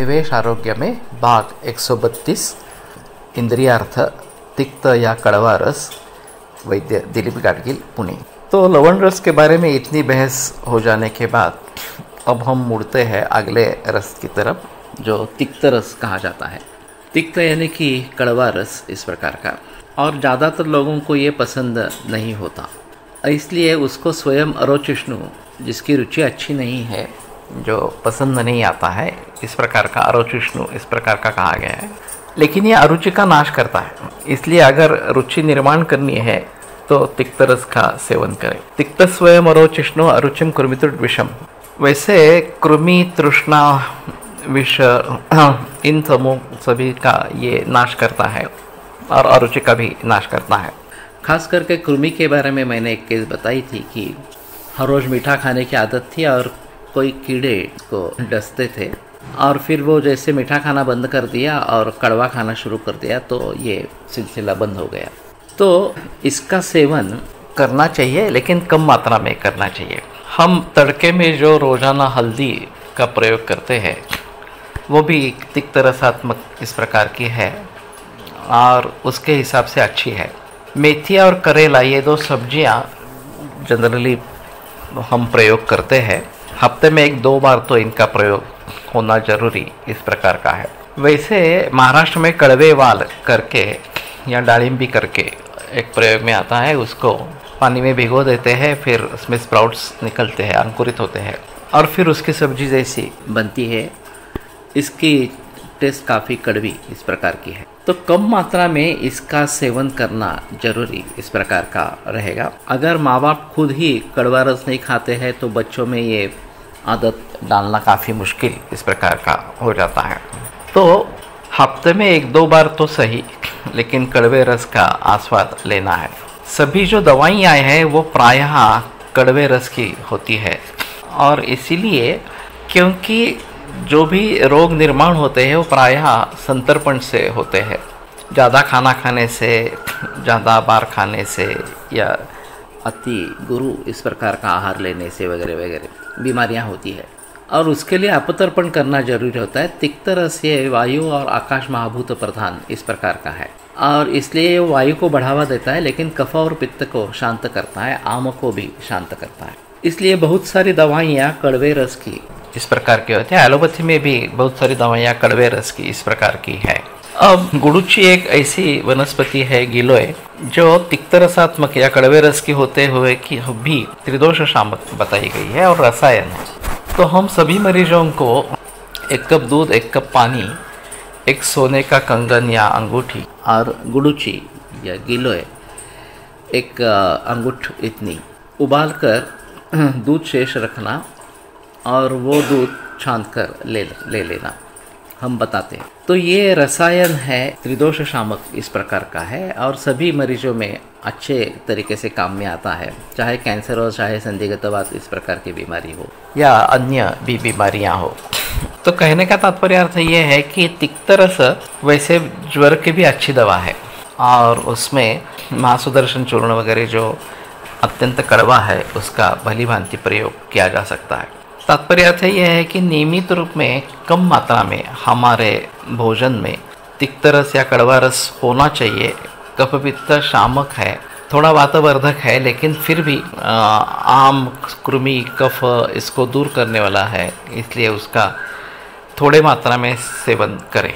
निवेश आरोग्य में भाग 132 इंद्रियार्थ तिक्त या कड़वा रस वैद्य दिलीप गाडगिल पुणे। तो लवण रस के बारे में इतनी बहस हो जाने के बाद अब हम मुड़ते हैं अगले रस की तरफ जो तिक्त रस कहा जाता है। तिक्त यानी कि कड़वा रस इस प्रकार का, और ज़्यादातर लोगों को ये पसंद नहीं होता, इसलिए उसको स्वयं अरोचिष्णु जिसकी रुचि अच्छी नहीं है, जो पसंद नहीं आता है, इस प्रकार का अरोचिष्णु इस प्रकार का कहा गया है। लेकिन ये अरुचि का नाश करता है, इसलिए अगर रुचि निर्माण करनी है तो तिक्त रस का सेवन करें। तिक्त स्वयं अरोचिष्णु अरुचिम कृमितुड विषम। वैसे कृमि, तृष्णा, विष इन सभी का ये नाश करता है और अरुचि का भी नाश करता है। खास करके कृमि के बारे में मैंने एक केस बताई थी कि हर रोज़ मीठा खाने की आदत थी और कोई कीड़े को डसते थे, और फिर वो जैसे मीठा खाना बंद कर दिया और कड़वा खाना शुरू कर दिया तो ये सिलसिला बंद हो गया। तो इसका सेवन करना चाहिए, लेकिन कम मात्रा में करना चाहिए। हम तड़के में जो रोज़ाना हल्दी का प्रयोग करते हैं वो भी तिक्त रसात्मक इस प्रकार की है और उसके हिसाब से अच्छी है। मेथी और करेला ये दो सब्जियां जनरली हम प्रयोग करते हैं, हफ्ते में 1-2 बार तो इनका प्रयोग होना जरूरी इस प्रकार का है। वैसे महाराष्ट्र में कड़वे वाल करके या दालिम्बी करके एक प्रयोग में आता है, उसको पानी में भिगो देते हैं, फिर उसमें स्प्राउट्स निकलते हैं, अंकुरित होते हैं और फिर उसकी सब्जी जैसी बनती है। इसकी टेस्ट काफ़ी कड़वी इस प्रकार की है, तो कम मात्रा में इसका सेवन करना जरूरी इस प्रकार का रहेगा। अगर माँ बाप खुद ही कड़वा रस नहीं खाते हैं तो बच्चों में ये आदत डालना काफ़ी मुश्किल इस प्रकार का हो जाता है। तो हफ्ते में 1-2 बार तो सही, लेकिन कड़वे रस का आस्वाद लेना है। सभी जो दवाइयाँ हैं वो प्रायः कड़वे रस की होती है, और इसीलिए क्योंकि जो भी रोग निर्माण होते हैं वो प्रायः संतर्पण से होते हैं, ज़्यादा खाना खाने से, ज़्यादा बार खाने से या अति गुरु इस प्रकार का आहार लेने से वगैरह वगैरह बीमारियां होती है, और उसके लिए अपतर्पण करना जरूरी होता है। तिक्त रस ये वायु और आकाश महाभूत प्रधान इस प्रकार का है, और इसलिए वायु को बढ़ावा देता है, लेकिन कफ और पित्त को शांत करता है, आम को भी शांत करता है। इसलिए बहुत सारी दवाइयाँ कड़वे रस की इस प्रकार की होती है। एलोपैथी में भी बहुत सारी दवाइयाँ कड़वे रस की इस प्रकार की है। अब गुड़ुची एक ऐसी वनस्पति है, गिलोय, जो तिक्त रसात्मक या कड़वे रस की होते हुए की भी त्रिदोष शामक बताई गई है और रसायन है। तो हम सभी मरीजों को 1 कप दूध, 1 कप पानी, 1 सोने का कंगन या अंगूठी और गुड़ुची या गिलोय 1 अंगूठ इतनी उबाल कर दूध शेष रखना और वो दूध छान कर ले लेना, हम बताते हैं। तो ये रसायन है, त्रिदोष शामक इस प्रकार का है, और सभी मरीजों में अच्छे तरीके से काम में आता है, चाहे कैंसर हो, चाहे संदिग्धवात इस प्रकार की बीमारी हो या अन्य भी बीमारियां हो। तो कहने का तात्पर्य अर्थ ये है कि तिक्त रस वैसे ज्वर की भी अच्छी दवा है, और उसमें महासुदर्शन चूर्ण वगैरह जो अत्यंत कड़वा है उसका भली भांति प्रयोग किया जा सकता है। तात्पर्य अर्थ यह है कि नियमित रूप में कम मात्रा में हमारे भोजन में तिक्त रस या कड़वा रस होना चाहिए। कफ पित्त शामक है, थोड़ा वातवर्धक है, लेकिन फिर भी आम, कृमि, कफ इसको दूर करने वाला है, इसलिए उसका थोड़े मात्रा में सेवन करें।